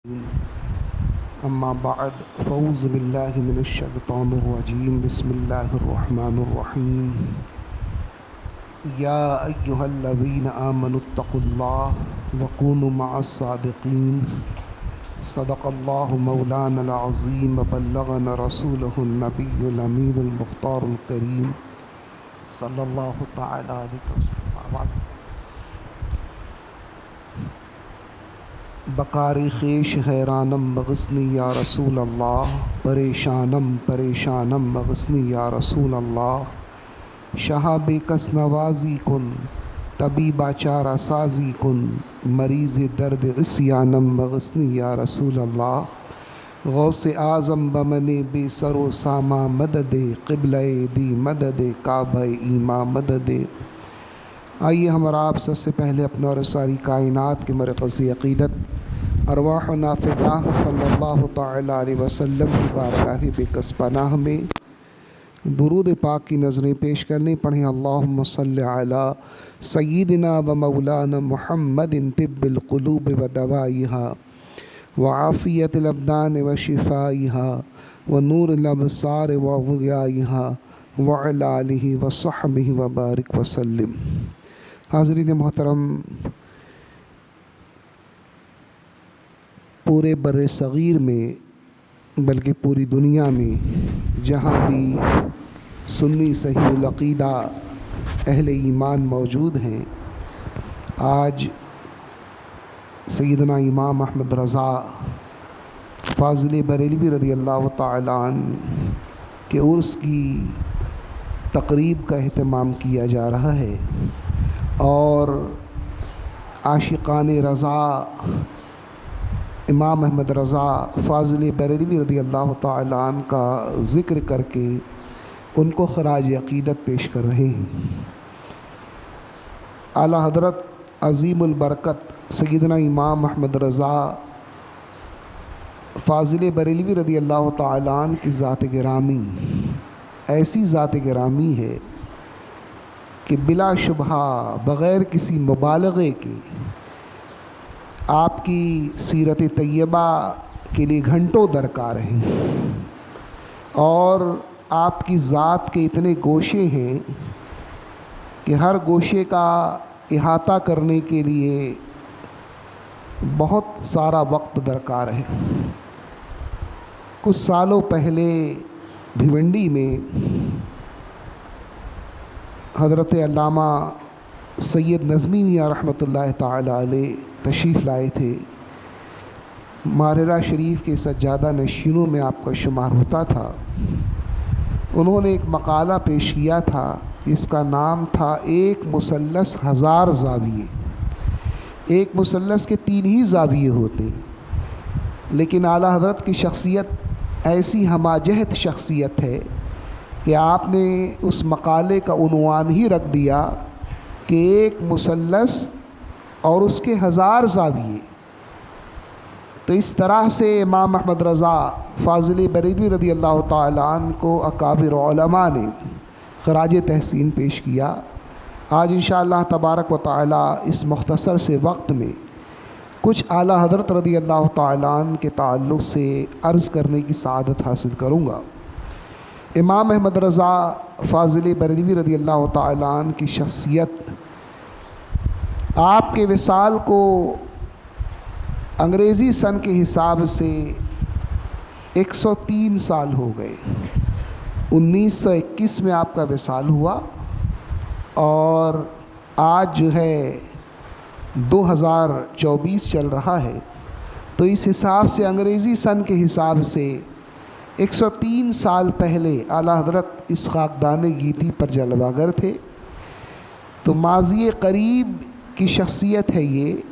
अम्मा बाद फ़ऊज़ु बिल्लाहि मिनश्शैतानिर्रजीम बिस्मिल्लाहिर्रहमानिर्रहीम या अय्युहल्लज़ीना आमनुत्तक़ुल्लाह वकूनु मअस्सादिक़ीन सदक़ल्लाहु मौलानल अज़ीम व बल्लगना रसूलुहुन नबियुल अमीनुल मुख्तारुल करीम सल्लल्लाहु तआला अलैहि वसल्लम। बकारी ख़ेश हैरानम मगसनी या रसूल अल्लाह, परेशानम परेशानम मगसनी या रसूल अल्लाह। शहाब कस नवाज़ी कुन तबीबा चारा साजी कुन, मरीज़ दर्द इस्यानम मगसनी या रसूल अल्लाह। गौसे आज़म बमने बेसरो सामा मदद क़िबला दी मदद काबा ईमा मदद। आइए हमारा आप सबसे पहले अपना और सारी कायनात के मरकज़ी अक़ीदत अरवाह नाफ़िदाह सल्लल्लाहु तआला अलैहि वसल्लम की बारगाह बेकस पनाह में दुरूद पाक की नज़रें पेश करने पढ़ें। अल्लाहुम्मा सल्लि अला सय्यिदिना व मौलाना मुहम्मदिन तिब्बिल क़ुलूब व दवाइहा व आफ़ियतिल अबदान व शिफ़ाइहा व नूरिल अबसार व ज़ियाइहा व अला आलिहि व सहबिहि व बारिक व सल्लिम। हाज़रीन मोहतरम, पूरे बर्रे सग़ीर में बल्कि पूरी दुनिया में जहाँ भी सुन्नी सहीहुल अक़ीदा अहले ईमान मौजूद हैं, आज सैयदना इमाम अहमद रज़ा फ़ाज़िल बरेलवी रज़ियल्लाहु तआला अन्हु के उर्स की तक़रीब का एहतमाम किया जा रहा है और आशिक़ान रज़ा इमाम अहमद रज़ा फ़ाज़िल बरेलवी रज़ियल्लाहु तआला अन्हु का ज़िक्र करके उनको ख़राज अक़ीदत पेश कर रहे हैं। आला हज़रत अज़ीमुल बरकत सय्यदना इमाम अहमद रज़ा फ़ाज़िल बरेलवी रज़ियल्लाहु तआला अन्हु की ज़ात गिरामी ऐसी ज़ात गिरामी है कि बिला शुबहा बग़ैर किसी मुबालग़े के आपकी सीरत तैयबा के लिए घंटों दरकार हैं और आपकी ज़ात के इतने गोशे हैं कि हर गोशे का इहाता करने के लिए बहुत सारा वक्त दरकार है। कुछ सालों पहले भिवंडी में हज़रत अल्लामा सैयद नज़मी मियाँ रहमतुल्लाह ताला अलैह तशरीफ़ लाए थे। माररा शरीफ के सज्जादा नशीनों में आपका शुमार होता था। उन्होंने एक मकाला पेश किया था, इसका नाम था एक मुसल्लस हज़ार ज़ाविये। एक मुसल्लस के 3 ही ज़ाविये होते, लेकिन आला हज़रत की शख्सियत ऐसी हमाजहत शख्सियत है कि आपने उस मकाले का उन्वान ही रख दिया कि एक मुसल्लस और उसके 1000 ज़ाविये। तो इस तरह से इमाम अहमद रज़ा फ़ाज़िल बरेलवी रज़ियल्लाहु तआला अन्हु को अकाबिर उलमा ने ख़राज तहसीन पेश किया। आज इंशाअल्लाह तबारक व तआला इस मुख्तसर से वक्त में कुछ आला हज़रत रज़ियल्लाहु तआला अन्हु के ताल्लुक़ से अर्ज़ करने की सआदत हासिल करूँगा। इमाम अहमद रज़ा फ़ाज़िल बरेलवी रज़ियल्लाहु तआला अन्हु की शख्सियत आपके विसाल को अंग्रेज़ी सन के हिसाब से 103 साल हो गए। 1921 में आपका विसाल हुआ और आज जो है 2024 चल रहा है, तो इस हिसाब से अंग्रेज़ी सन के हिसाब से 103 साल पहले आला हज़रत इस ख़ाकदान गीती पर जलवागर थे। तो माज़ी करीब की शख्सियत है ये,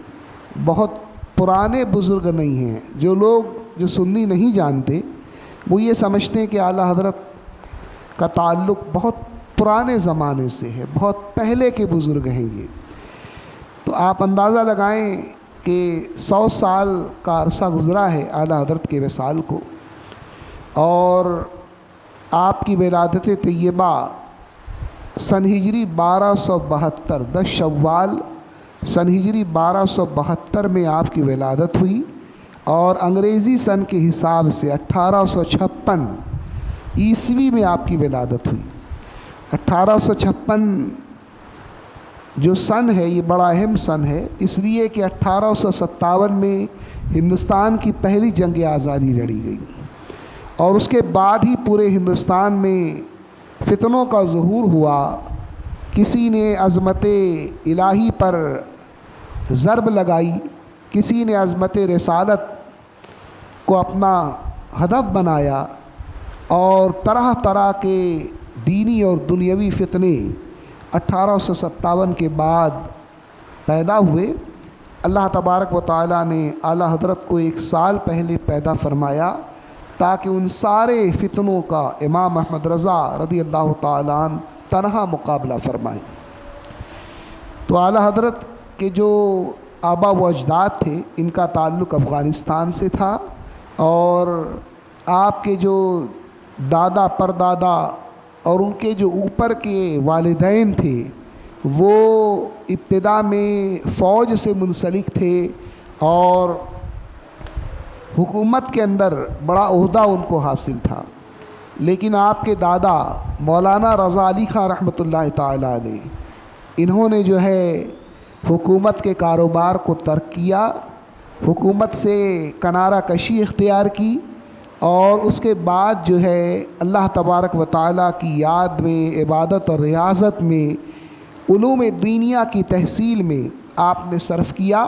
बहुत पुराने बुज़ुर्ग नहीं हैं। जो लोग जो सुन्नी नहीं जानते वो ये समझते हैं कि आला हज़रत का ताल्लुक़ बहुत पुराने ज़माने से है, बहुत पहले के बुज़ुर्ग हैं ये। तो आप अंदाज़ा लगाएं कि 100 साल का अरसा गुज़रा है आला हज़रत के विसाल को और आपकी विलादत तैयबा सन हिजरी 1272 10 शव्वाल सन हिजरी 1272 में आपकी विलादत हुई और अंग्रेज़ी सन के हिसाब से 1856 ईस्वी में आपकी विलादत हुई। 1856 जो सन है ये बड़ा अहम सन है, इसलिए कि 1857 में हिंदुस्तान की पहली जंग आज़ादी लड़ी गई और उसके बाद ही पूरे हिंदुस्तान में फितनों का ज़हूर हुआ। किसी ने अज़मत इलाही पर ज़रब लगाई, किसी ने अज़मत रिसालत को अपना हदफ बनाया और तरह तरह के दीनी और दुनियावी फितने 1857 के बाद पैदा हुए। अल्लाह तबारक व तआला ने आला हज़रत को 1 साल पहले पैदा फरमाया ताकि उन सारे फितनों का इमाम अहमद रज़ा रज़ी अल्लाह तआला अन्हु तनहा मुकाबला फरमाएँ। तो आला हज़रत के जो आबा व अजदाद थे इनका ताल्लुक़ अफ़गानिस्तान से था और आपके जो दादा परदादा और उनके जो ऊपर के वालिदैन थे वो इब्तिदा में फ़ौज से मुंसलिक थे और हुकूमत के अंदर बड़ा ओहदा उनको हासिल था। लेकिन आपके दादा मौलाना रज़ा अली ख़ान रहमतुल्लाह ताला अलैह इन्होंने जो है हुकूमत के कारोबार को तर्क किया, हुकूमत से किनारा कशी इख्तियार की और उसके बाद जो है अल्लाह तबारक व तआला की याद में, इबादत और रियाज़त में, उलूम दीनिया की तहसील में आपने सर्फ किया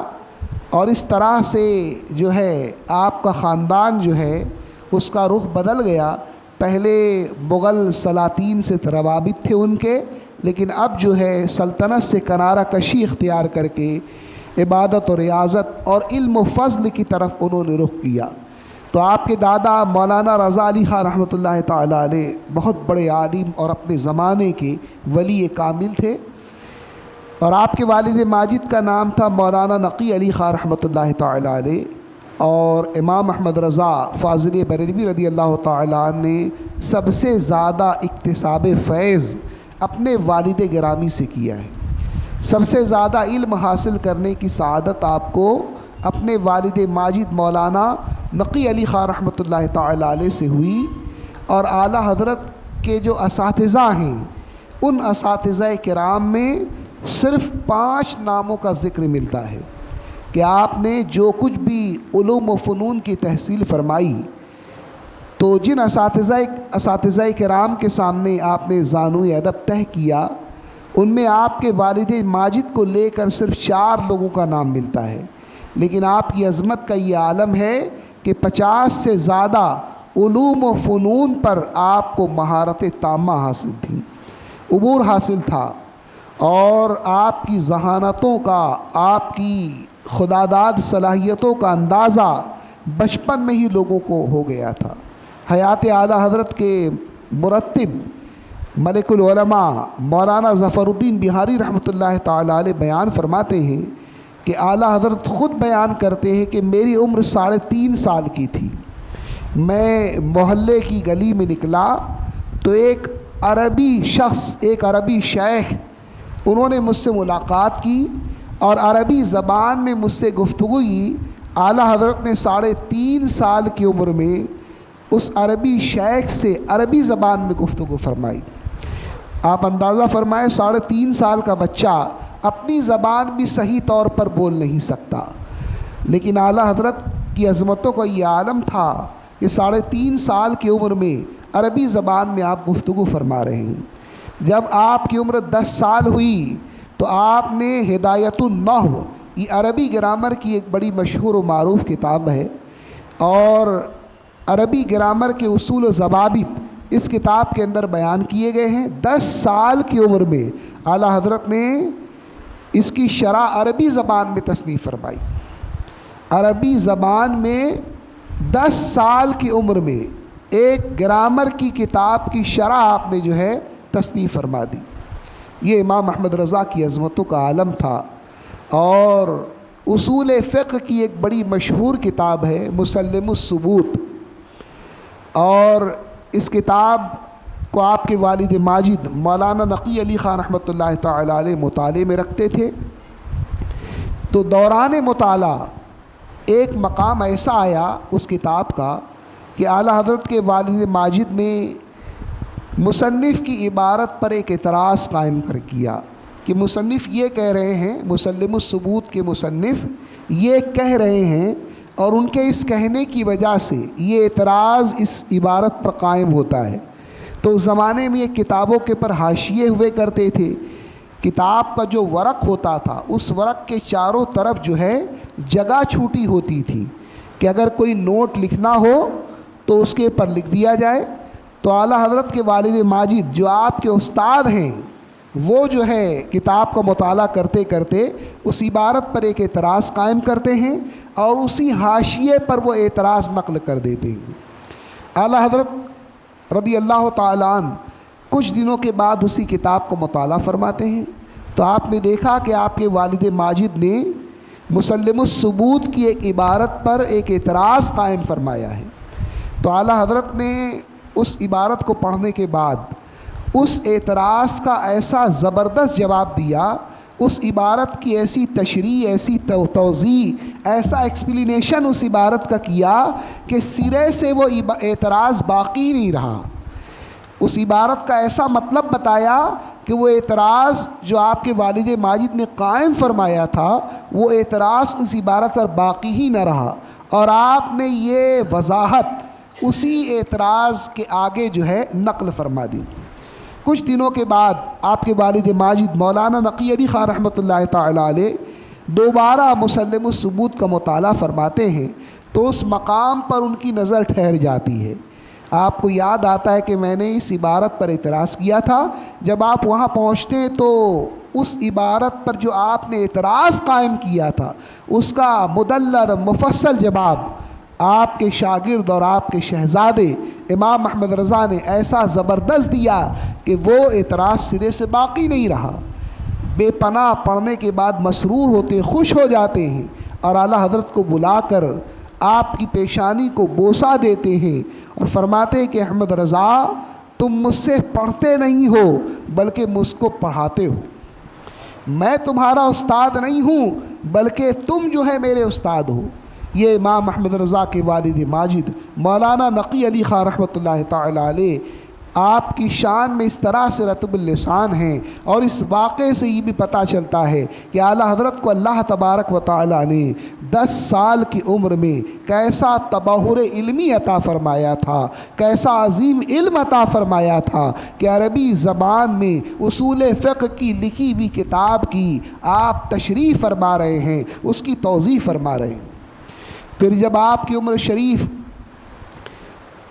और इस तरह से जो है आपका ख़ानदान जो है उसका रुख बदल गया। पहले मुग़ल सलातीन से रवाबित थे उनके, लेकिन अब जो है सल्तनत से किनारा कशी इख्तियार करके इबादत और रियाज़त और इल्म फ़ज़ल की तरफ उन्होंने रुख किया। तो आपके दादा मौलाना रज़ा अली ख़ान रहमतुल्लाह ताला अलैह बहुत बड़े आलिम और अपने ज़माने के वली कामिल थे और आपके वालिद माजिद का नाम था मौलाना नक़ी अली ख़ान रहमतुल्लाह ताला अलैह और इमाम अहमद रज़ा फ़ाज़िल बरेलवी रज़ी अल्लाह ताला अन्हु ने सबसे ज़्यादा इक्तिसाब फ़ैज़ अपने वालिद गिरामी से किया है। सबसे ज़्यादा इल्म हासिल करने की सआदत आपको अपने वालिद माजिद मौलाना नक़ी अली ख़ान रहमतुल्लाह ताला अलैह से हुई और आला हज़रत के जो असातिज़ा हैं उन असातिज़ा किराम में सिर्फ़ 5 नामों का ज़िक्र मिलता है कि आपने जो कुछ भी उलूम व फ़नून की तहसील फरमाई तो जिन असातिज़ा किराम के सामने आपने ज़ानुए अदब तह किया उनमें आपके वालिद माजिद को लेकर सिर्फ 4 लोगों का नाम मिलता है। लेकिन आपकी अज़मत का ये आलम है कि 50 से ज़्यादा उलूम व फ़नून पर आपको महारत तामा हासिल थी, उबूर हासिल था और आपकी ज़हानतों का, आपकी खुदादाद सलाहियतों का अंदाज़ा बचपन में ही लोगों को हो गया था। हयात आला हज़रत के मुरत्तिब मलिकुल उलमा मौलाना ज़फ़रुद्दीन बिहारी रहमतुल्लाह ताला अलैह बयान फरमाते हैं कि आला हज़रत ख़ुद बयान करते हैं कि मेरी उम्र 3.5 साल की थी। मैं मोहल्ले की गली में निकला तो एक अरबी शख्स, एक अरबी शेख, उन्होंने मुझसे मुलाकात की और अरबी ज़बान में मुझसे गुफ्तगू की। आला हज़रत ने 3.5 साल की उम्र में उस अरबी शेख से अरबी ज़बान में गुफ्तगू फरमाई। आप अंदाज़ा फरमाएं 3.5 साल का बच्चा अपनी ज़बान भी सही तौर पर बोल नहीं सकता, लेकिन आला हज़रत की अज़मतों का ये आलम था कि 3.5 साल की उम्र में अरबी ज़बान में आप गुफ्तगू फरमा रहे हैं। जब आपकी उम्र 10 साल हुई तो आपने हिदायतुन नहव, ये अरबी ग्रामर की एक बड़ी मशहूर व मारूफ़ किताब है और अरबी ग्रामर के उसूल व ज़वाबित इस किताब के अंदर बयान किए गए हैं। 10 साल की उम्र में आला हज़रत ने इसकी शरह अरबी ज़बान में तसनीफ़ फरमाई। अरबी ज़बान में 10 साल की उम्र में एक ग्रामर की किताब की शरह आपने जो है तसनीफ़ फरमा दी। ये इमाम अहमद रज़ा की अज़मतों का आलम था और उसूल फ़िक़्ह की एक बड़ी मशहूर किताब है मुसल्लिमुस सुबूत और इस किताब को आपके वालिद माजिद मौलाना नक़ी अली ख़ान रहमतुल्लाह ताला अलैह मुताले में रखते थे। तो दौरान मुताला एक मकाम ऐसा आया उस किताब का कि आला हज़रत के वालिद माजिद ने मुसन्निफ़ की इबारत पर एक एतराज़ कायम कर किया कि मुसन्निफ़ ये कह रहे हैं, मुसल्लिमुस सुबूत के मुसन्निफ़ ये कह रहे हैं और उनके इस कहने की वजह से ये एतराज़ इस इबारत पर कायम होता है। तो उस ज़माने में ये किताबों के पर हाशिए हुए करते थे। किताब का जो वरक़ होता था उस वरक़ के चारों तरफ जो है जगह छूटी होती थी कि अगर कोई नोट लिखना हो तो उसके ऊपर लिख दिया जाए। तो आला हज़रत के वालिद माजिद जो आपके उस्ताद हैं वो जो है किताब का मुताला करते करते उस इबारत पर एक एतराज़ कायम करते हैं और उसी हाशिए पर वो एतराज़ नक़ल कर देते हैं। आला हज़रत रज़ी अल्लाह ताला अन्हु कुछ दिनों के बाद उसी किताब को मुताला फरमाते हैं तो आपने देखा कि आपके वालिद माजिद ने मुसल्लिमुस सुबूत की एक इबारत पर एक एतराज़ कायम फरमाया है। तो आला हज़रत ने उस इबारत को पढ़ने के बाद उस एतराज़ का ऐसा ज़बरदस्त जवाब दिया, उस इबारत की ऐसी तशरीह, ऐसी तौज़ी, ऐसा एक्सप्लेनेशन उस इबारत का किया कि सिरे से वो एतराज़ बाकी नहीं रहा। उस इबारत का ऐसा मतलब बताया कि वो एतराज़ जो आपके वालिद माजिद ने कायम फरमाया था वो एतराज़ उस इबारत पर बाकी ही न रहा और आपने ये वजाहत उसी एतराज़ के आगे जो है नक़ल फरमा दी। कुछ दिनों के बाद आपके वालिद माजिद मौलाना नक़ी अली ख़ान रहमतुल्लाह ताला अलैह दोबारा मुसल्लिमुस सुबूत का मुताला फरमाते हैं तो उस मकाम पर उनकी नज़र ठहर जाती है। आपको याद आता है कि मैंने इस इबारत पर एतराज़ किया था। जब आप वहाँ पहुँचते हैं तो उस इबारत पर जो आपने एतराज़ कायम किया था उसका मुदल्लर मुफस्सल जवाब आपके शागिर्द और आपके शहज़ादे इमाम अहमद रज़ा ने ऐसा ज़बरदस्त दिया कि वो एतराज़ सिरे से बाकी नहीं रहा। बेपनाह पढ़ने के बाद मसरूर होते, खुश हो जाते हैं और आला हज़रत को बुलाकर आपकी पेशानी को बोसा देते हैं और फरमाते हैं कि अहमद रज़ा तुम मुझसे पढ़ते नहीं हो बल्कि मुझको पढ़ाते हो। मैं तुम्हारा उस्ताद नहीं हूँ बल्कि तुम जो है मेरे उस्ताद हो। ये इमाम अहमद रज़ा के वालिद माजिद मौलाना नक़ी अली ख़ान रहमतुल्लाह ताला अलैह आपकी शान में इस तरह से रतबुल लिसान हैं और इस वाक़े से ये भी पता चलता है कि आला हज़रत को अल्लाह तबारक व तआला ने 10 साल की उम्र में कैसा तबहुर इल्मी अता फ़रमाया था, कैसा अजीम इल्म अता फ़रमाया था कि अरबी ज़बान में उसूल फ़िक़्ह की लिखी हुई किताब की आप तशरीफ़ फरमा रहे हैं, उसकी तौज़ीह फरमा रहे हैं। फिर जब आपकी उम्र शरीफ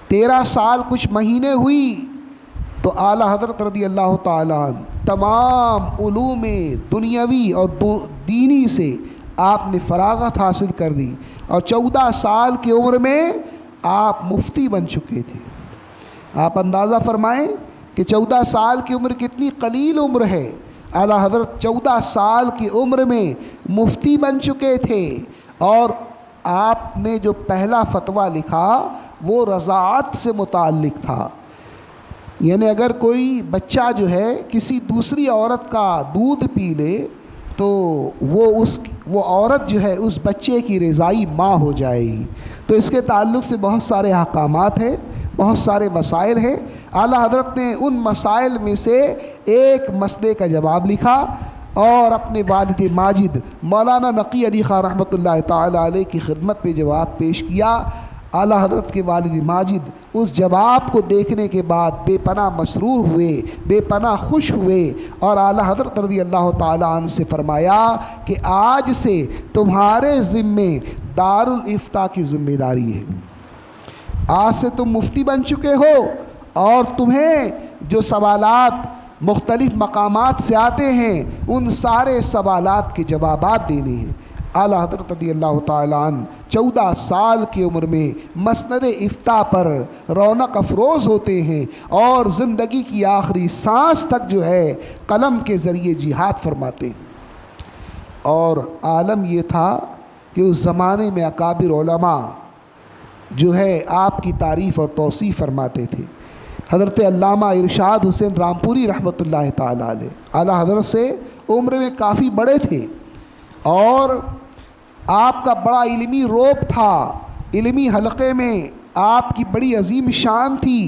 13 साल कुछ महीने हुई तो आला हज़रत रज़ी अल्लाह ताला अन्हु तमाम उलूम दुनियावी और दीनी से आपने फ़राग़त हासिल कर ली और 14 साल की उम्र में आप मुफ्ती बन चुके थे। आप अंदाज़ा फ़रमाएं कि 14 साल की उम्र कितनी कलील उम्र है। आला हज़रत 14 साल की उम्र में मुफ्ती बन चुके थे और आपने जो पहला फतवा लिखा वो रज़ाअत से मुताल्लिक़ था। यानी अगर कोई बच्चा जो है किसी दूसरी औरत का दूध पी ले तो वो औरत जो है उस बच्चे की रज़ाई माँ हो जाएगी। तो इसके ताल्लुक़ से बहुत सारे अहकामात हैं, बहुत सारे मसाइल हैं। आला हज़रत ने उन मसाइल में से एक मसले का जवाब लिखा और अपने वालिद माजिद मौलाना नक़ी अली ख़ान रहमतुल्लाह ताला अलैह की खिदमत पे जवाब पेश किया। आला हज़रत के वालिद माजिद उस जवाब को देखने के बाद बेपनाह मसरूर हुए, बेपनाह खुश हुए और आला हज़रत रज़ी अल्लाह ताला अन्हु से फ़रमाया कि आज से तुम्हारे ज़िम्मे दारुल इफ्ता की ज़िम्मेदारी है। आज से तुम मुफ्ती बन चुके हो और तुम्हें जो सवालात मुख्तलिफ़ मकामात से आते हैं उन सारे सवालात के जवाबात देने हैं। आला हज़रत रज़ी अल्लाह ताला अन्हु 14 साल की उम्र में मसनद इफ्ता पर रौनक अफरोज़ होते हैं और ज़िंदगी की आखिरी सांस तक जो है कलम के ज़रिए जिहाद फरमाते हैं। और आलम ये था कि उस ज़माने में अकाबिर उलमा जो है आपकी तारीफ़ और तौसीफ़ फरमाते थे। हज़रत अल्लामा इरशाद हुसैन रामपुरी रहमतुल्लाह ताला अलैह आला हज़रत से उम्र में काफ़ी बड़े थे और आपका बड़ा इल्मी रोब था, इल्मी हलक़े में आपकी बड़ी अजीम शान थी।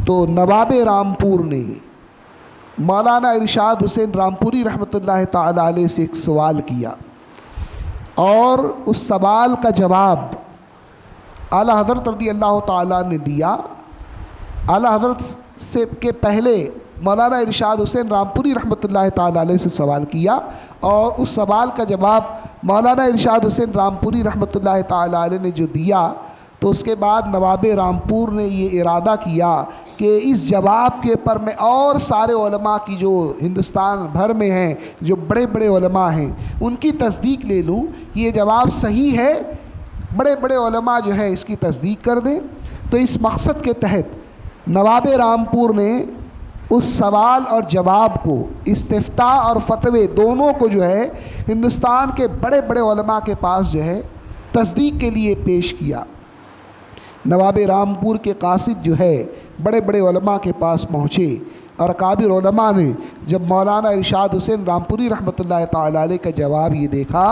तो नवाब रामपुर ने मौलाना इरशाद हुसैन रामपुरी रहमतुल्लाह ताला अलैह से एक सवाल किया और उस सवाल का जवाब आला हज़रत रज़ियल्लाहु ताला ने दिया। आला हज़रत से के पहले मौलाना इरशाद हुसैन रामपुरी रहमतुल्लाह ताला अलैह से सवाल किया और उस सवाल का जवाब मौलाना इरशाद हुसैन रामपुरी रहमतुल्लाह ताला अलैह ने जो दिया, तो उसके बाद नवाब रामपुर ने ये इरादा किया कि इस जवाब के ऊपर मैं और सारे उलमा की जो हिंदुस्तान भर में हैं, जो बड़े बड़े उलमा हैं, उनकी तस्दीक ले लूँ कि ये जवाब सही है, बड़े बड़े उलमा जो है इसकी तस्दीक कर दें। तो इस मकसद के तहत नवाब रामपुर ने उस सवाल और जवाब को, इस्तिफ्ता और फतवे दोनों को जो है हिंदुस्तान के बड़े बड़े उलमा के पास जो है तस्दीक के लिए पेश किया। नवाब रामपुर के कासिद जो है बड़े बड़े उलमा के पास पहुँचे और काबिर उलमा ने जब मौलाना इरशाद हुसैन रामपुरी रहमतुल्लाह ताला अलैह का जवाब ये देखा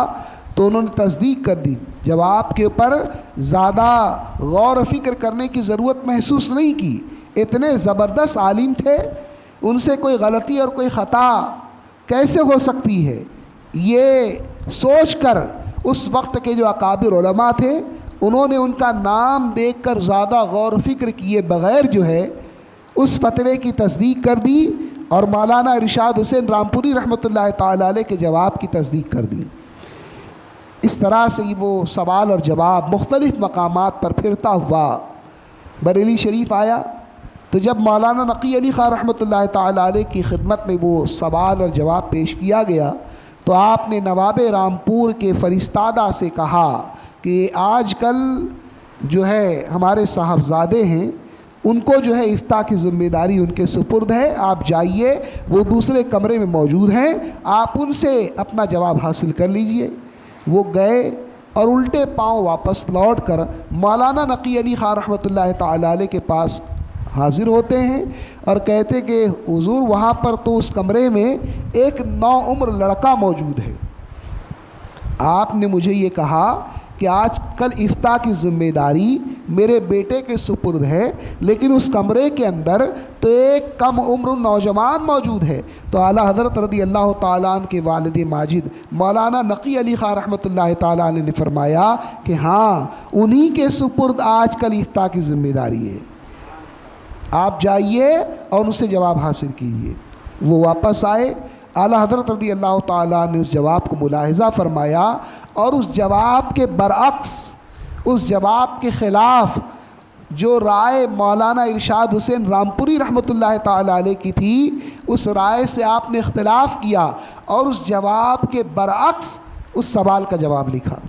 तो उन्होंने तस्दीक कर दी। जवाब के ऊपर ज़्यादा गौर फ़िक्र करने की ज़रूरत महसूस नहीं की। इतने ज़बरदस्त आलिम थे, उनसे कोई गलती और कोई ख़ता कैसे हो सकती है, ये सोच कर उस वक्त के जो अकाबिर उलमा थे उन्होंने उनका नाम देखकर ज़्यादा गौर फ़िक्र किए बग़ैर जो है उस फतवे की तस्दीक कर दी और मौलाना इरशाद हुसैन रामपुरी रहमतुल्लाह ताला अलैह के जवाब की तस्दीक कर दी। इस तरह से ही वो सवाल और जवाब मुख्तलिफ़ मकामात पर फिरता हुआ बरेली शरीफ आया। तो जब मौलाना नकी अली ख़ान रहमतुल्लाह ताला अलैह की खिदमत में वो सवाल और जवाब पेश किया गया तो आपने नवाब रामपुर के फरिस्तादा से कहा कि आजकल जो है हमारे साहबजादे हैं, उनको जो है इफ्ता की ज़िम्मेदारी उनके सुपुर्द है, आप जाइए, वो दूसरे कमरे में मौजूद हैं, आप उनसे अपना जवाब हासिल कर लीजिए। वो गए और उल्टे पांव वापस लौट कर मौलाना नकी अली ख़ान रहमतुल्लाह ताला अलैह के पास हाजिर होते हैं और कहते कि हुजूर वहाँ पर तो उस कमरे में एक नौउम्र लड़का मौजूद है। आपने मुझे ये कहा कि आजकल इफ्ता की ज़िम्मेदारी मेरे बेटे के सुपुर्द है, लेकिन उस कमरे के अंदर तो एक कम उम्र नौजवान मौजूद है। तो आला हज़रत रज़ियल्लाहु ताला अन्हु के वालिद माजिद मौलाना नकी अली ख़ान रहमतुल्लाह ताला अलैह ने फरमाया कि हाँ, उन्हीं के सुपुर्द आजकल इफ्ता की ज़िम्मेदारी है, आप जाइए और उनसे जवाब हासिल कीजिए। वो वापस आए, आला हज़रत रज़ियल्लाहु ताला ने उस जवाब को मुलाहिज़ा फरमाया और उस जवाब के बरअक्स, उस जवाब के ख़िलाफ़ जो राय मौलाना इरशाद हुसैन रामपुरी रहमतुल्लाह ताला अलैह की थी, उस राय से आपने इख्तिलाफ़ किया और उस जवाब के बरअक्स उस सवाल का जवाब लिखा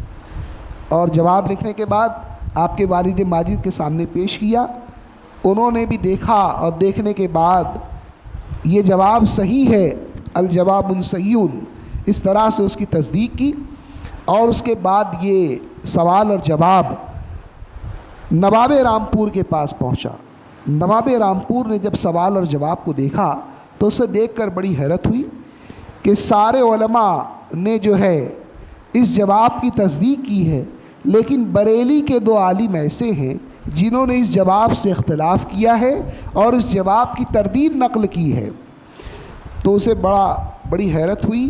और जवाब लिखने के बाद आपके वालिद माजिद के सामने पेश किया। उन्होंने भी देखा और देखने के बाद ये जवाब सही है, अल जवाबुन सहीउन, इस तरह से उसकी तस्दीक की और उसके बाद ये सवाल और जवाब नवाब रामपुर के पास पहुंचा। नवाब रामपुर ने जब सवाल और जवाब को देखा तो उसे देखकर बड़ी हैरत हुई कि सारे उलमा ने जो है इस जवाब की तस्दीक की है, लेकिन बरेली के दो आलिम ऐसे हैं जिन्होंने इस जवाब से इख्तिलाफ़ किया है और इस जवाब की तरदीद नक़ल की है। तो उसे बड़ी हैरत हुई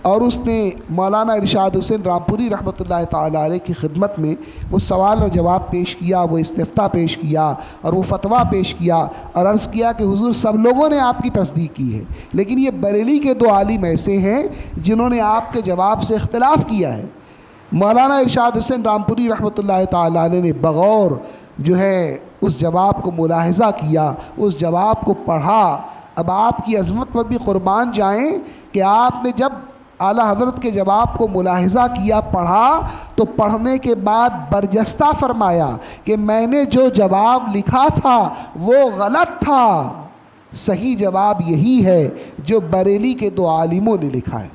और उसने मौलाना इरशाद हुसैन रामपुरी रहमतुल्लाह ताला अलैह की खिदमत में वो सवाल और जवाब पेश किया, वो इस्तिफ्ता पेश किया और वो फतवा पेश किया और अर्ज़ किया कि हुजूर सब लोगों ने आपकी तस्दीक की है, लेकिन ये बरेली के दो आलिम ऐसे हैं जिन्होंने आपके जवाब से इख्तिलाफ़ किया है। मौलाना इरशाद हुसैन रामपुरी रहमतुल्लाह ताला अलैह ने बग़ौर जो है उस जवाब को मुलाहिज़ा किया, उस जवाब को पढ़ा। अब आपकी अज़मत पर भी क़ुरबान जाएं कि आपने जब आला हज़रत के जवाब को मुलाहिज़ा किया, पढ़ा, तो पढ़ने के बाद बरजस्ता फरमाया कि मैंने जो जवाब लिखा था वो गलत था, सही जवाब यही है जो बरेली के दो आलिमों ने लिखा है।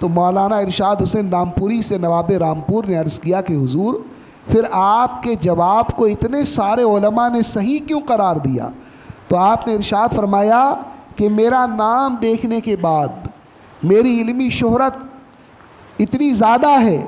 तो मौलाना इरशाद हुसैन रामपुरी से नवाब रामपुर ने अर्ज़ किया कि हुजूर फिर आपके जवाब को इतने सारे उलमा ने सही क्यों करार दिया? तो आपने इरशाद फरमाया कि मेरा नाम देखने के बाद, मेरी इल्मी शोहरत इतनी ज़्यादा है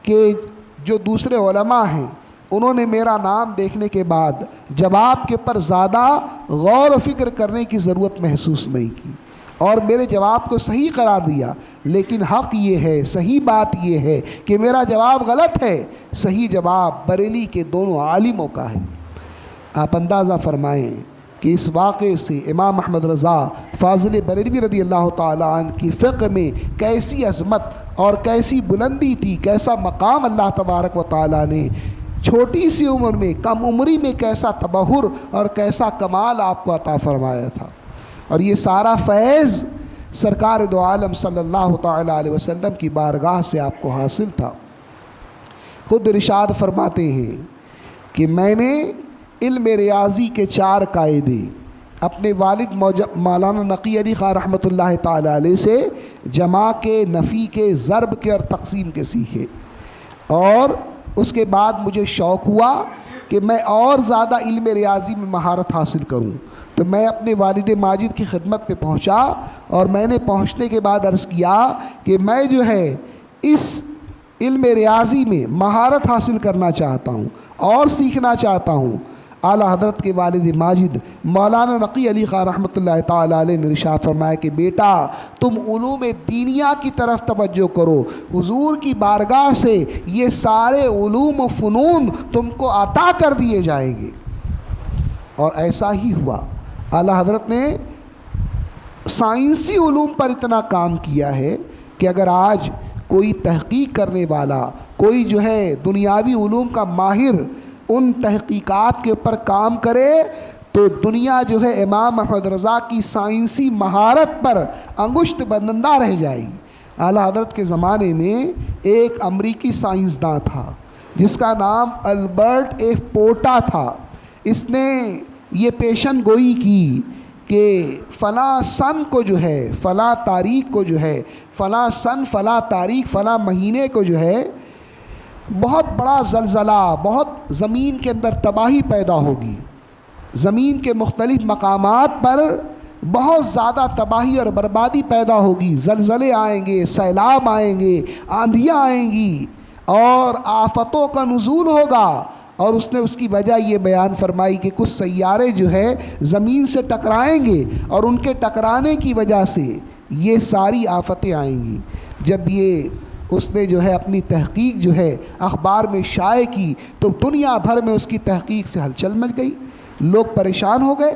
कि जो दूसरे उलमा हैं उन्होंने मेरा नाम देखने के बाद जवाब के ऊपर ज़्यादा गौर व फिक्र करने की ज़रूरत महसूस नहीं की और मेरे जवाब को सही करार दिया। लेकिन हक़ ये है, सही बात ये है कि मेरा जवाब गलत है, सही जवाब बरेली के दोनों आलिमों का है। आप अंदाज़ा फरमाएँ कि इस वाक़े से इमाम अहमद रज़ा फ़ाज़िल बरेलवी रज़ी अल्लाह ताला अन्हु की फ़िक़्ह में कैसी अज़मत और कैसी बुलंदी थी, कैसा मकाम अल्लाह तबारक व तआला ने छोटी सी उम्र में, कम उम्री में कैसा तबहुर और कैसा कमाल आपको अता फ़रमाया था। और ये सारा फैज़ सरकार दो आलम सल्लल्लाहु तआला अलैहि वसल्लम की बारगाह से आपको हासिल था। ख़ुद इरशाद फरमाते हैं कि मैंने इल्म रियाज़ी के 4 कायदे अपने वालिद मौलाना नकी अली ख़ान रहमतुल्लाह ताला अलैह से जमा के, नफ़ी के, ज़रब के और तक़सीम के सीखे। और उसके बाद मुझे शौक़ हुआ कि मैं और ज़्यादा इल्म रियाज़ी में महारत हासिल करूं। तो मैं अपने वालिद माजिद की खिदमत पे पहुंचा और मैंने पहुंचने के बाद अर्ज़ किया कि मैं जो है इस इल्म रियाज़ी में महारत हासिल करना चाहता हूं और सीखना चाहता हूं। आला हज़रत के वालिद माजिद मौलाना नकी अली ख़ान रहमतुल्लाह ताला अलैह ने इरशाद फरमाया कि बेटा तुम उलूम दीनिया की तरफ तवज्जो करो, हुजूर की बारगाह से ये सारे उलूम व फ़नून तुमको अता कर दिए जाएंगे। और ऐसा ही हुआ। आला हज़रत ने साइंसी उलूम पर इतना काम किया है कि अगर आज कोई तहक़ीक़ करने वाला, कोई जो है दुनियावी उलूम का माहिर उन तहक़ीक़ात के ऊपर काम करे तो दुनिया जो है इमाम अहमद रज़ा की साइंसी महारत पर अंगुष्ठ बंदा रह जाएगी। आला हज़रत के ज़माने में एक अमरीकी साइंसदान था जिसका नाम अल्बर्ट एफ पोर्टा था। इसने ये पेशन गोई की कि फ़लाँ सन को जो है, फ़लाँ तारीख़ को जो है, फ़लाँ सन, फ़लाँ तारीख़, फ़लाँ महीने को जो है बहुत बड़ा ज़लज़ला, बहुत ज़मीन के अंदर तबाही पैदा होगी। ज़मीन के मुख्तलिफ़ मकामात पर बहुत ज़्यादा तबाही और बर्बादी पैदा होगी। ज़लज़ले आएंगे, सैलाब आएंगे, आंधियाँ आएंगी और आफ़तों का नुज़ूल होगा। और उसने उसकी वजह ये बयान फरमाई कि कुछ सैयारे जो है ज़मीन से टकराएंगे और उनके टकराने की वजह से ये सारी आफ़तें आएंगी। जब ये उसने जो है अपनी तहक़ीक़ जो है अखबार में शाये की तो दुनिया भर में उसकी तहक़ीक़ से हलचल मच गई। लोग परेशान हो गए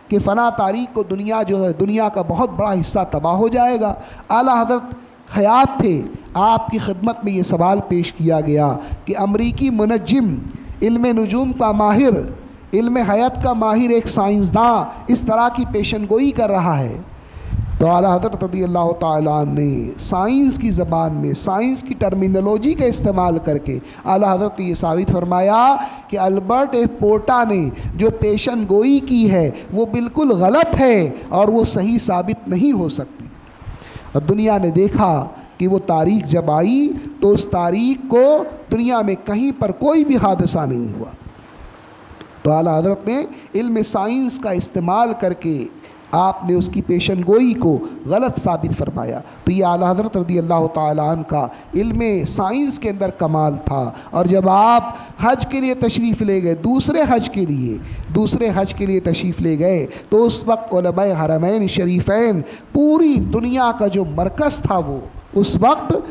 कि फ़लाँ तारीख़ को दुनिया जो है, दुनिया का बहुत बड़ा हिस्सा तबाह हो जाएगा। आला हज़रत हयात थे, आपकी खिदमत में ये सवाल पेश किया गया कि अमरीकी मुनज्जिम, इल्म नुजूम का माहिर, इल्म हयात का माहिर एक साइंसदान इस तरह की पेशन गोई कर रहा है। तो आला हज़रत रज़ियल्लाहु ताला अन्हु ने साइंस की ज़बान में, साइंस की टर्मिनोलॉजी का इस्तेमाल करके आला हज़रत ये साबित फरमाया कि अल्बर्ट एफ पोर्टा ने जो पेशन गोई की है वो बिल्कुल गलत है और वो सही साबित नहीं हो सकती। और दुनिया ने देखा कि वो तारीख़ जब आई तो उस तारीख़ को दुनिया में कहीं पर कोई भी हादसा नहीं हुआ। तो आला हज़रत ने इल्म साइंस का इस्तेमाल करके आपने उसकी पेशन गोई को गलत साबित फरमाया। तो ये आला हज़रत रज़ियल्लाहु ताला अन्हु का इल्म साइंस के अंदर कमाल था। और जब आप हज के लिए तशरीफ़ ले गए, दूसरे हज के लिए तशरीफ़ ले गए तो उस वक्त उलमाए हरमैन शरीफ़ैन, पूरी दुनिया का जो मरकज़ था वो उस वक्त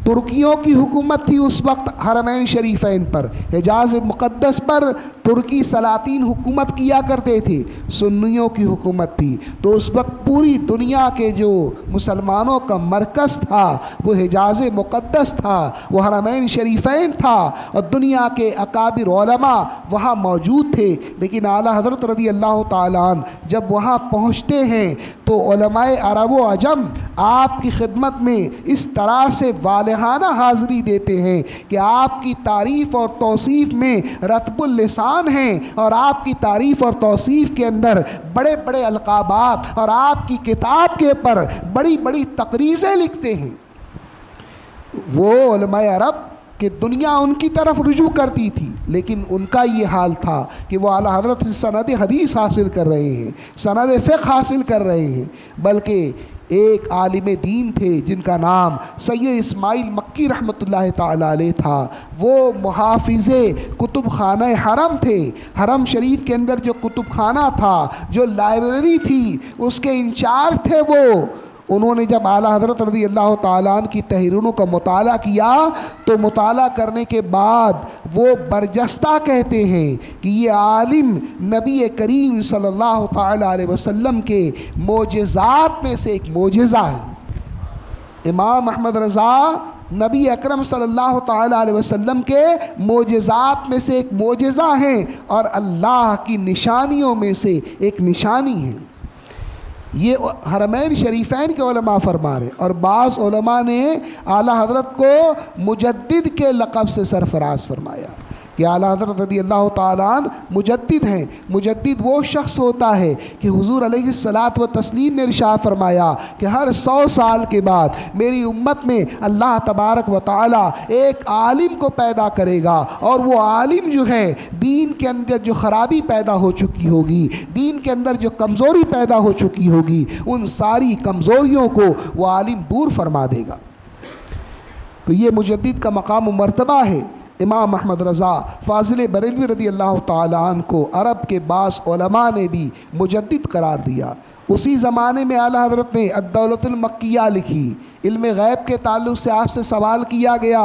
तुर्कियों की हुकूमत थी। उस वक्त हरमैन शरीफ़ैन पर, हिजाज़ मुक़द्दस पर तुर्की सलातीन हुकूमत किया करते थे, सुन्नियों की हुकूमत थी। तो उस वक्त पूरी दुनिया के जो मुसलमानों का मरकज़ था वो हिजाज़ मुक़द्दस था, वो हरमैन शरीफ़ैन था और दुनिया के अकाबिर उलमा वहाँ मौजूद थे। लेकिन आला हज़रत रज़ियल्लाहु ताला अन्हु जब वहाँ पहुँचते हैं तो उलमाए अरब व अजम आपकी खिदमत में इस तरह से वालहाना हाज़िरी देते हैं कि आपकी तारीफ़ और तौसीफ़ में रतबुल लिसान हैं और आपकी तारीफ़ और तौसीफ़ के अंदर बड़े बड़े अलक़ाबात और आपकी किताब के पर बड़ी बड़ी तक़रीज़ें लिखते हैं। वो उलमाए अरब कि दुनिया उनकी तरफ रुजू करती थी, लेकिन उनका ये हाल था कि वो आला हज़रत से सनद हदीस हासिल कर रहे हैं, सनद फ़िक़्ह हासिल कर रहे हैं, बल्कि एक आलिम दीन थे जिनका नाम सैयद इस्माइल मक्की रहमतुल्लाह ताला अलैह था। वो मुहाफिज़े कुतुब खाना हरम थे। हरम शरीफ के अंदर जो कुतुब खाना था, जो लाइब्रेरी थी, उसके इंचार्ज थे वो। उन्होंने जब आला हज़रत रज़ी अल्लाह ताला अन्हु की तहरीरों का मुताला किया तो मुताला करने के बाद वो बरजस्ता कहते हैं कि ये आलिम नबी करीम सल्लल्लाहु ताला अलैहि वसल्लम के मोजेज़ात में से एक मोजेज़ा है। इमाम अहमद रज़ा नबी अकरम सल्लल्लाहु ताला अलैहि वसल्लम के मोजेज़ात में से एक मोजेज़ा हैं और अल्लाह की निशानियों में से एक निशानी है। ये हरमैन शरीफैन के उलमा फरमा रहे, और बाज़ उलमा ने आला हज़रत को मुजद्दिद के लक़ब से सरफराज फरमाया कि आला हज़रत रज़ी अल्लाह ताला अन्हु मुजद्दिद हैं। मुजद्दिद वो शख्स होता है कि हुज़ूर अलैहिस्सलात व तस्लीम ने इरशाद फरमाया कि हर 100 साल के बाद मेरी उम्मत में अल्लाह तबारक व ताला एक आलिम को पैदा करेगा, और वो आलिम जो है दीन के अंदर जो ख़राबी पैदा हो चुकी होगी, दीन के अंदर जो कमज़ोरी पैदा हो चुकी होगी, उन सारी कमज़ोरियों को वो आलिम दूर फरमा देगा। तो ये मुजद्दिद का मकाम व मर्तबा है। इमाम अहमद रज़ा फ़ाज़िल बरेलवी रज़ी अल्लाह ताला अन्हु को अरब के बास उलमा ने भी मुजद्दिद करार दिया। उसी ज़माने में आला हज़रत ने अद-दौलतुल मक्किया लिखी। इल्म ग़ैब के ताल्लुक़ से आपसे सवाल किया गया।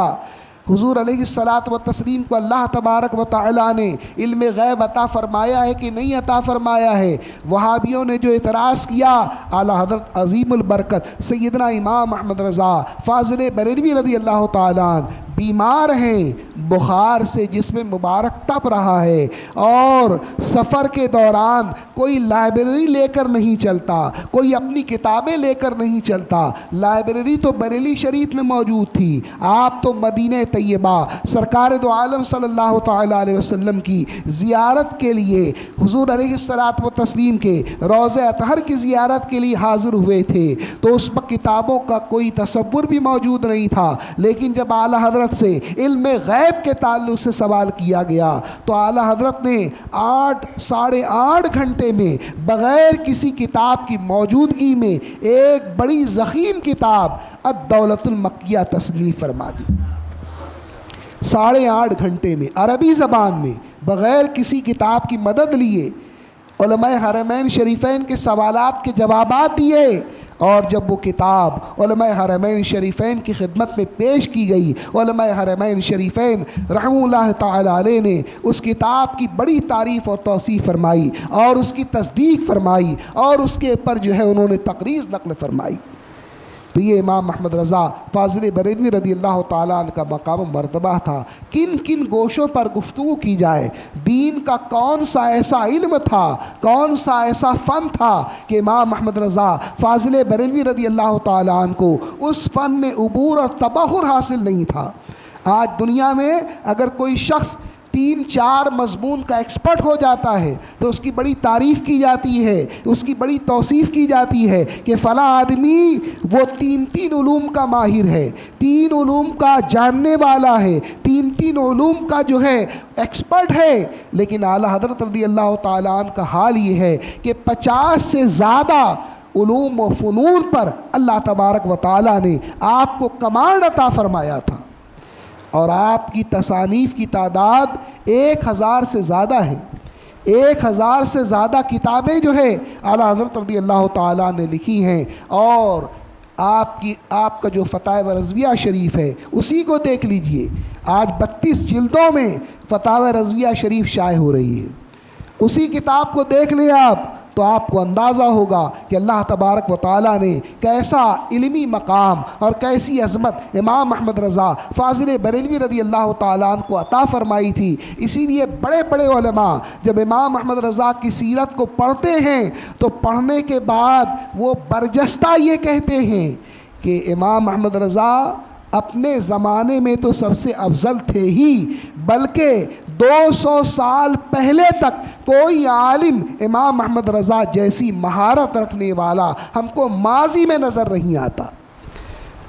हुज़ूर अलैहिस्सलात व तस्लीम को अल्लाह तबारक व तआला ने इल्म ग़ैब अता फ़रमाया है कि नहीं अता फ़रमाया है? वहाबियों ने जो इतराज़ किया, आला हज़रत अज़ीमुल बरकत सैयदना इमाम अहमद रज़ा फ़ाज़िल बरेलवी रज़ी अल्लाह ताला अन्हु बीमार हैं बुखार से, जिसमें मुबारक तप रहा है, और सफ़र के दौरान कोई लाइब्रेरी लेकर नहीं चलता, कोई अपनी किताबें लेकर नहीं चलता। लाइब्रेरी तो बरेली शरीफ में मौजूद थी, आप तो मदीने तैयबा सरकार दो आलम सल्लल्लाहु ताला अलैहि वसल्लम की ज़ियारत के लिए, हुज़ूर अलैहिस्सलात व तस्लीम के रोज़े अतहर की ज़ियारत के लिए हाज़िर हुए थे। तो उस पर किताबों का कोई तसव्वुर भी मौजूद नहीं था। लेकिन जब आला हज़रत से इल्म ग़ैब के ताल्लुक़ से सवाल किया गया तो आला हज़रत ने 8 साढ़े 8 घंटे में बग़ैर किसी किताब की मौजूदगी में एक बड़ी ज़ख़ीम किताब अद-दौलतुल मक्किया तस्नीफ़ फरमा दी। 8.5 घंटे में अरबी ज़बान में बग़ैर किसी किताब की मदद लिए उलमाए हरमैन शरीफैन के सवालात के जवाबात दिए, और जब वो किताब उलमाए हरमैन शरीफैन की खिदमत में पेश की गई, उलमाए हरमैन शरीफैन रहमतुल्लाह ताला अलैह ने उस किताब की बड़ी तारीफ़ और तौसीफ़ फरमाई और उसकी तस्दीक फरमाई और उसके ऊपर जो है उन्होंने तक़रीज़ नक़ल फरमाई। तो ये इमाम अहमद रज़ा फ़ाज़िल बरेलवी रज़ी अल्लाह ताला अन्हु का मकाम मर्तबा था। किन किन गोशों पर गुफ्तगू की जाए, दीन का कौन सा ऐसा इल्म था, कौन सा ऐसा फ़न था कि इमाम अहमद रज़ा फ़ाज़िल बरेलवी रज़ी अल्लाह ताला अन्हु को उस फ़न में उबूर और तबहुर हासिल नहीं था। आज दुनिया में अगर कोई शख्स 3-4 मज़मून का एक्सपर्ट हो जाता है तो उसकी बड़ी तारीफ़ की जाती है, उसकी बड़ी तौसीफ़ की जाती है कि फ़ला आदमी वो 3 उलूम का माहिर है, 3 उलूम का जानने वाला है, 3 उलूम का जो है एक्सपर्ट है। लेकिन आला हज़रत रज़ी अल्लाह ताला अन्हु का हाल ये है कि 50 से ज़्यादा उलूम व फ़नून पर अल्लाह तबारक व ताला ने आपको कमांड अता फ़रमाया था, और आपकी तसानीफ़ की तादाद 1000 से ज़्यादा है। 1000 से ज़्यादा किताबें जो है आला हज़रत रज़ी अल्लाह ताला ने लिखी हैं, और आपका जो फ़तावा रज़विया शरीफ है उसी को देख लीजिए। आज 32 जिल्दों में फ़तावा रज़विया शरीफ शाये हो रही है। उसी किताब को देख लें आप तो आपको अंदाज़ा होगा कि अल्लाह तबारक व ताला ने कैसा इल्मी मकाम और कैसी अज़मत इमाम अहमद रज़ा फ़ाज़िल बरेलवी रज़ी अल्लाह ताला अन्हु को अता फ़रमाई थी। इसीलिए बड़े बड़े उलमा जब इमाम अहमद रज़ा की सीरत को पढ़ते हैं तो पढ़ने के बाद वो बरजस्ता ये कहते हैं कि इमाम अहमद रज़ा अपने ज़माने में तो सबसे अफजल थे ही, बल्कि 200 साल पहले तक कोई आलिम इमाम अहमद रज़ा जैसी महारत रखने वाला हमको माजी में नज़र नहीं आता।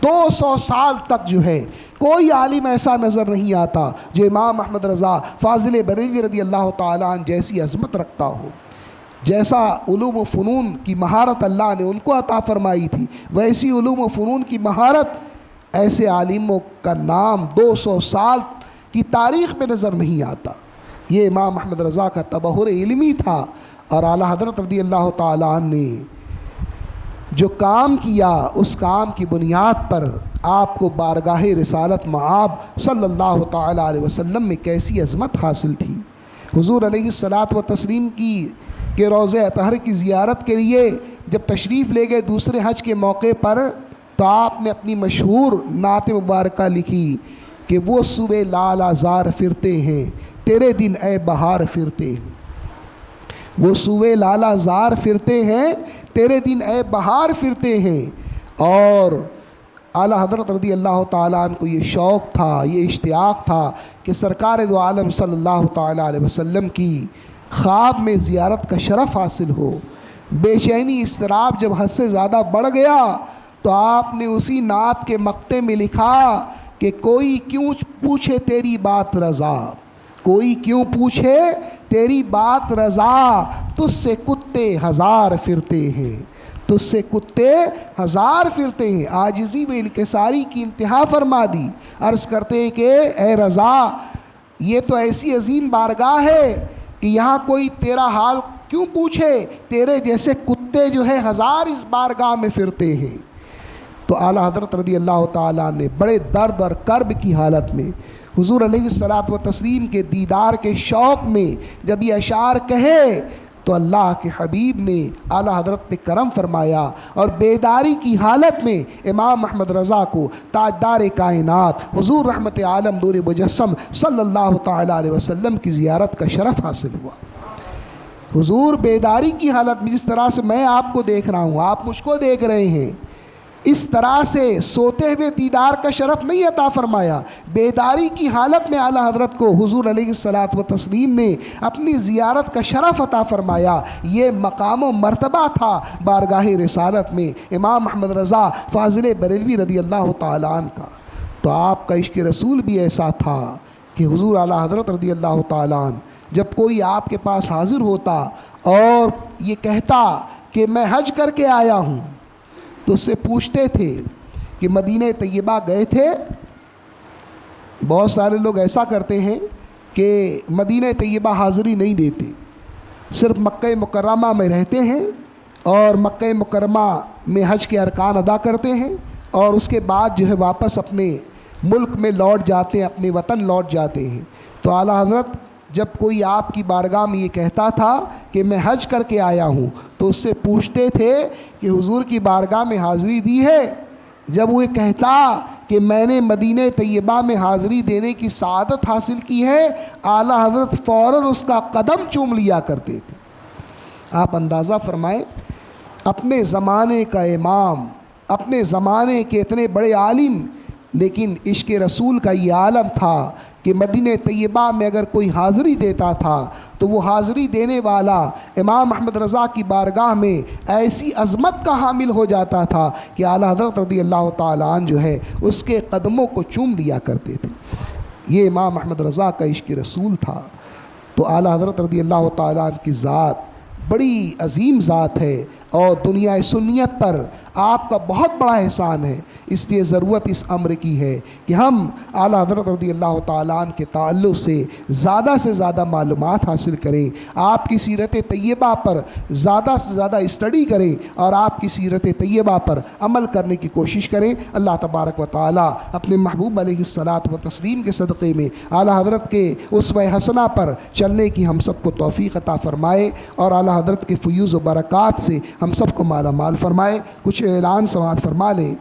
200 साल तक जो है कोई आलिम ऐसा नज़र नहीं आता जो इमाम अहमद रज़ा फ़ाज़िल बरेलवी रज़ी अल्लाह ताला अन्हु जैसी अज़मत रखता हो। जैसा उलूम व फ़नून की महारत अल्लाह ने उनको अता फ़रमाई थी, वैसी उलूम व फ़नून की महारत ऐसे आलिमों का नाम 200 साल की तारीख़ में नज़र नहीं आता। ये इमाम अहमद रज़ा का तबहुर इल्मी था। और आला हज़रत रज़ी अल्लाह ताला अन्हु ने जो काम किया, उस काम की बुनियाद पर आपको बारगाह रिसालत मआब सल्लल्लाहु ताला अलैहि वसल्लम में कैसी अज़मत हासिल थी। हुज़ूर अलैहिस्सलात व तस्लीम के रोज़े अतहर की ज़ियारत के लिए जब तशरीफ़ ले गए दूसरे हज के मौके पर, तो आपने अपनी मशहूर नात मुबारका लिखी कि वो सुबह लाल आज़ार फिरते हैं, तेरे दिन ए बहार फिरते हैं। वो सुबह लाल आज़ार फिरते हैं, तेरे दिन ए बहार फिरते हैं। और आला हज़रत रज़ी अल्लाह ताला अन्हु को ये शौक़ था, ये इश्तियाक़ था कि सरकार दो आलम सल्लल्लाहु ताला अलैहि वसल्लम की ख्वाब में ज़ियारत का शरफ़ हासिल हो। बेचैनी इस्तराब जब हद से ज़्यादा बढ़ गया, तो आपने उसी नात के मक्ते में लिखा कि कोई क्यों पूछे तेरी बात रज़ा, कोई क्यों पूछे तेरी बात रज़ा, तुझसे कुत्ते हज़ार फिरते हैं, तुझसे कुत्ते हज़ार फिरते हैं। आजिज़ी में इनकिसारी की इंतहा फरमा दी। अर्ज़ करते हैं कि ए रज़ा, ये तो ऐसी अजीम बारगाह है कि यहाँ कोई तेरा हाल क्यों पूछे, तेरे जैसे कुत्ते जो है हज़ार इस बारगाह में फिरते हैं। तो आला हज़रत रज़ी अल्लाह ताला ने बड़े दर्द और कर्ब की हालत में हुज़ूर अलैहिस्सलात व तस्लीम के दीदार के शौक़ में जब ये अशार कहे, तो अल्लाह के हबीब ने आला हज़रत पे करम फरमाया और बेदारी की हालत में इमाम अहमद रज़ा को ताजदार कायनात हुज़ूर रहमत आलम नूर मुजस्सम सल्लल्लाहु ताला अलैहि वसल्लम की ज़ियारत का शरफ़ हासिल हुआ। हुज़ूर बेदारी की हालत में, जिस तरह से मैं आपको देख रहा हूँ, आप मुझको देख रहे हैं, इस तरह से सोते हुए दीदार का शरफ़ नहीं अता फरमाया। बेदारी की हालत में आला हज़रत को हुज़ूर अलैहिस्सलात व तस्लीम ने अपनी ज़ियारत का शरफ़ अता फरमाया। ये मकाम व मर्तबा था बारगाह रिसालत में इमाम अहमद रज़ा फ़ाज़िल बरेलवी रज़ी अल्लाह ताला अन्हु का। तो आपका इश्क़ रसूल भी ऐसा था कि हुज़ूर आला हज़रत रज़ी अल्लाह ताला अन्हु जब कोई आपके पास हाज़िर होता और ये कहता कि मैं हज करके आया हूँ, तो उससे पूछते थे कि मदीने तैयबा गए थे। बहुत सारे लोग ऐसा करते हैं कि मदीने तैयबा हाज़िरी नहीं देते, सिर्फ मक्का मुकर्रमा में रहते हैं और मक्का मुकर्रमा में हज के अरकान अदा करते हैं और उसके बाद जो है वापस अपने मुल्क में लौट जाते हैं, अपने वतन लौट जाते हैं। तो आला हज़रत जब कोई आपकी बारगाह में ये कहता था कि मैं हज करके आया हूँ, तो उससे पूछते थे कि हुज़ूर की बारगाह में हाज़िरी दी है। जब वो कहता कि मैंने मदीने तैयबा में हाज़िरी देने की सआदत हासिल की है, आला हज़रत फ़ौरन उसका कदम चूम लिया करते थे। आप अंदाज़ा फरमाएं, अपने ज़माने का इमाम, अपने ज़माने के इतने बड़े आलिम, लेकिन इश्क़ रसूल का ये आलम था कि मदीने तैयबा में अगर कोई हाज़िरी देता था तो वो हाज़िरी देने वाला इमाम अहमद रज़ा की बारगाह में ऐसी अज़मत का हामिल हो जाता था कि आला हज़रत रज़ी अल्लाह ताला अन्हु जो है उसके कदमों को चूम लिया करते थे। ये इमाम अहमद रज़ा का इश्क़ रसूल था। तो आला हज़रत रज़ी अल्लाह ताला अन्हु की ज़ात बड़ी अजीम ज़ात है और दुनिया सुन्नियत पर आपका बहुत बड़ा एहसान है। इसलिए ज़रूरत इस अम्र की है कि हम आला हज़रत रज़ी अल्लाह ताला अन्हु के ताल्लुक़ से ज़्यादा मालूमात हासिल करें, आपकी सीरत तैयबा पर ज़्यादा से ज़्यादा स्टडी करें और आपकी सीरत तैयबा पर अमल करने की कोशिश करें। अल्लाह तबारक व तआला अपने महबूब अलैहिस्सलात व तस्लीम के सदक़े में आला हज़रत के उस्वा हसना पर चलने की हम सबको तौफ़ीक़ अता फ़रमाए और आला हज़रत के फ़यूज़ व बरक़ात से हम सबको माला माल फ़रमाए। कुछ ऐलान समाअत फ़रमा लें